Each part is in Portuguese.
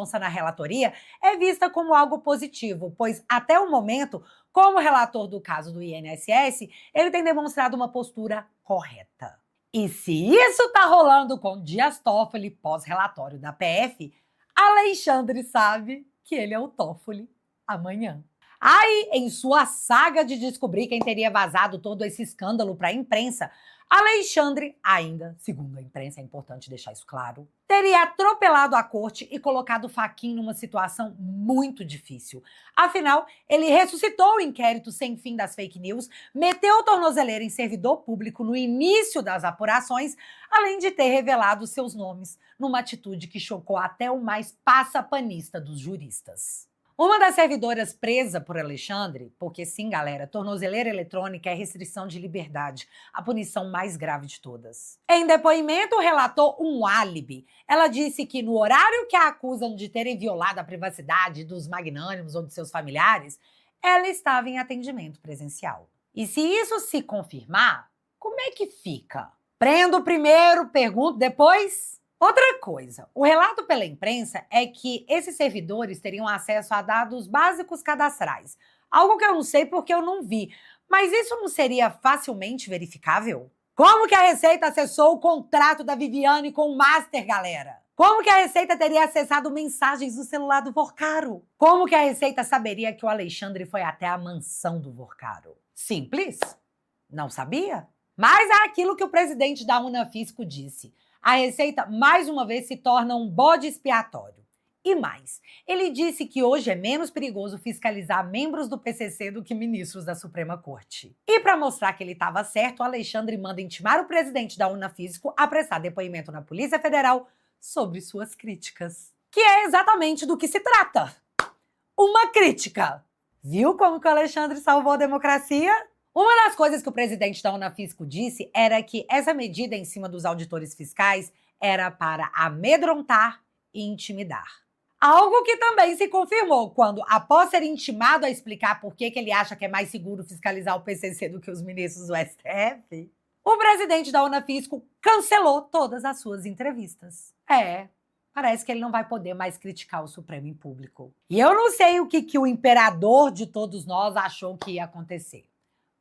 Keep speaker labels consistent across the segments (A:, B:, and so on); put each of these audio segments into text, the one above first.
A: Mendonça na relatoria é vista como algo positivo, pois até o momento, como relator do caso do INSS, ele tem demonstrado uma postura correta. E se isso tá rolando com Dias Toffoli pós-relatório da PF, Alexandre sabe que ele é o Toffoli amanhã. Aí, em sua saga de descobrir quem teria vazado todo esse escândalo para a imprensa, Alexandre, ainda, segundo a imprensa, é importante deixar isso claro, teria atropelado a corte e colocado Fachin numa situação muito difícil. Afinal, ele ressuscitou o inquérito sem fim das fake news, meteu tornozeleira em servidor público no início das apurações, além de ter revelado seus nomes, numa atitude que chocou até o mais passapanista dos juristas. Uma das servidoras presa por Alexandre, porque sim, galera, tornozeleira eletrônica é restrição de liberdade, a punição mais grave de todas. Em depoimento, relatou um álibi. Ela disse que no horário que a acusam de terem violado a privacidade dos magnânimos ou de seus familiares, ela estava em atendimento presencial. E se isso se confirmar, como é que fica? Prendo primeiro, pergunto depois? Outra coisa, o relato pela imprensa é que esses servidores teriam acesso a dados básicos cadastrais, algo que eu não sei porque eu não vi, mas isso não seria facilmente verificável? Como que a Receita acessou o contrato da Viviane com o Master, galera? Como que a Receita teria acessado mensagens no celular do Vorcaro? Como que a Receita saberia que o Alexandre foi até a mansão do Vorcaro? Simples? Não sabia? Mas é aquilo que o presidente da Unafisco disse. A Receita, mais uma vez, se torna um bode expiatório. E mais, ele disse que hoje é menos perigoso fiscalizar membros do PCC do que ministros da Suprema Corte. E para mostrar que ele estava certo, Alexandre manda intimar o presidente da Unafisco a prestar depoimento na Polícia Federal sobre suas críticas. Que é exatamente do que se trata. Uma crítica. Viu como que o Alexandre salvou a democracia? Uma das coisas que o presidente da Unafisco disse era que essa medida em cima dos auditores fiscais era para amedrontar e intimidar. Algo que também se confirmou quando, após ser intimado a explicar por que ele acha que é mais seguro fiscalizar o PCC do que os ministros do STF, o presidente da Unafisco cancelou todas as suas entrevistas. Parece que ele não vai poder mais criticar o Supremo em público. E eu não sei o que o imperador de todos nós achou que ia acontecer.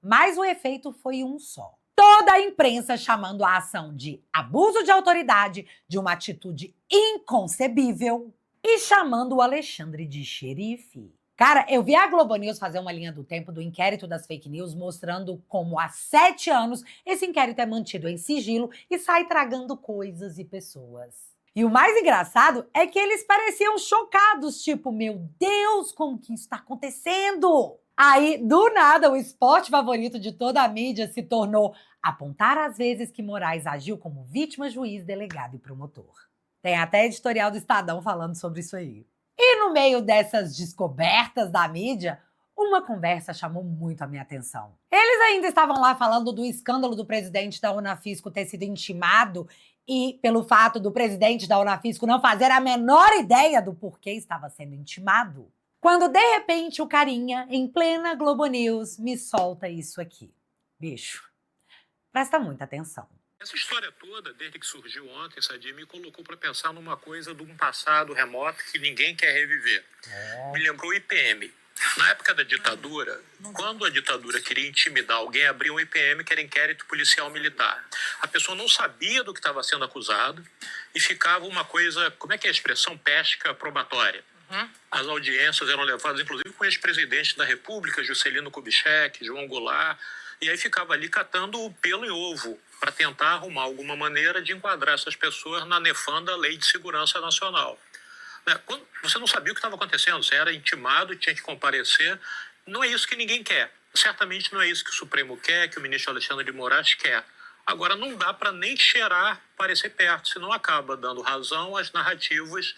A: Mas o efeito foi um só. Toda a imprensa chamando a ação de abuso de autoridade, de uma atitude inconcebível, e chamando o Alexandre de xerife. Cara, eu vi a Globo News fazer uma linha do tempo do inquérito das fake news, mostrando como há 7 anos esse inquérito é mantido em sigilo e sai tragando coisas e pessoas. E o mais engraçado é que eles pareciam chocados, tipo, meu Deus, como que isso está acontecendo? Aí, do nada, o esporte favorito de toda a mídia se tornou apontar as vezes que Moraes agiu como vítima, juiz, delegado e promotor. Tem até editorial do Estadão falando sobre isso aí. E no meio dessas descobertas da mídia, uma conversa chamou muito a minha atenção. Eles ainda estavam lá falando do escândalo do presidente da Unafisco ter sido intimado e pelo fato do presidente da Unafisco não fazer a menor ideia do porquê estava sendo intimado. Quando, de repente, o carinha, em plena Globo News, me solta isso aqui. Bicho, presta muita atenção.
B: Essa história toda, desde que surgiu ontem, Sadia, me colocou para pensar numa coisa de um passado remoto que ninguém quer reviver. Me lembrou o IPM. Na época da ditadura, quando a ditadura queria intimidar alguém, abria um IPM, que era inquérito policial militar. A pessoa não sabia do que estava sendo acusado e ficava uma coisa, como é que é a expressão? Pesca probatória. As audiências eram levadas, inclusive, com o ex-presidente da República, Juscelino Kubitschek, João Goulart, e aí ficava ali catando o pelo e ovo para tentar arrumar alguma maneira de enquadrar essas pessoas na nefanda Lei de Segurança Nacional. Quando você não sabia o que estava acontecendo, você era intimado, tinha que comparecer. Não é isso que ninguém quer. Certamente não é isso que o Supremo quer, que o ministro Alexandre de Moraes quer. Agora, não dá para nem cheirar parecer perto, senão acaba dando razão às narrativas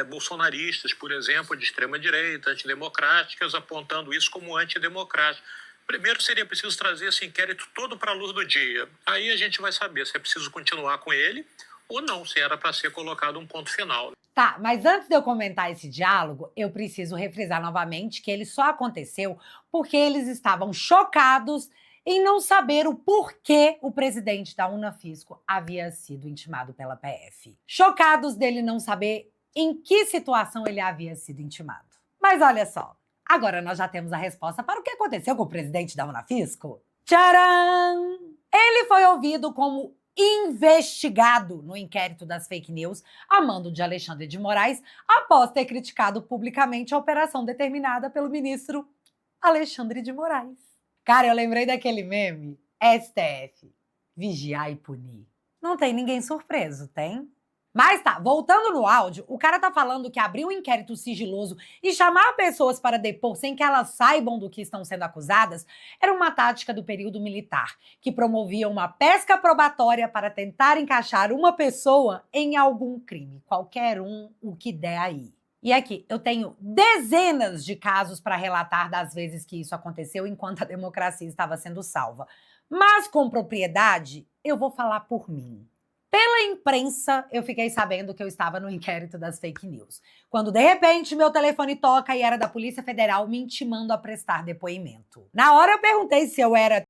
B: bolsonaristas, por exemplo, de extrema-direita, antidemocráticas, apontando isso como antidemocrático. Primeiro seria preciso trazer esse inquérito todo para a luz do dia. Aí a gente vai saber se é preciso continuar com ele ou não, se era para ser colocado um ponto final.
A: Tá, mas antes de eu comentar esse diálogo, eu preciso refrisar novamente que ele só aconteceu porque eles estavam chocados em não saber o porquê o presidente da Unafisco havia sido intimado pela PF. Chocados dele não saber em que situação ele havia sido intimado. Mas olha só, agora nós já temos a resposta para o que aconteceu com o presidente da Unafisco. Tcharam! Ele foi ouvido como investigado no inquérito das fake news a mando de Alexandre de Moraes, após ter criticado publicamente a operação determinada pelo ministro Alexandre de Moraes. Cara, eu lembrei daquele meme, STF, vigiar e punir. Não tem ninguém surpreso, tem? Mas tá, voltando no áudio, o cara tá falando que abrir um inquérito sigiloso e chamar pessoas para depor sem que elas saibam do que estão sendo acusadas era uma tática do período militar, que promovia uma pesca probatória para tentar encaixar uma pessoa em algum crime, qualquer um, o que der aí. E aqui, eu tenho dezenas de casos para relatar das vezes que isso aconteceu enquanto a democracia estava sendo salva. Mas com propriedade, eu vou falar por mim. Pela imprensa, eu fiquei sabendo que eu estava no inquérito das fake news, quando de repente meu telefone toca e era da Polícia Federal me intimando a prestar depoimento. Na hora eu perguntei se eu era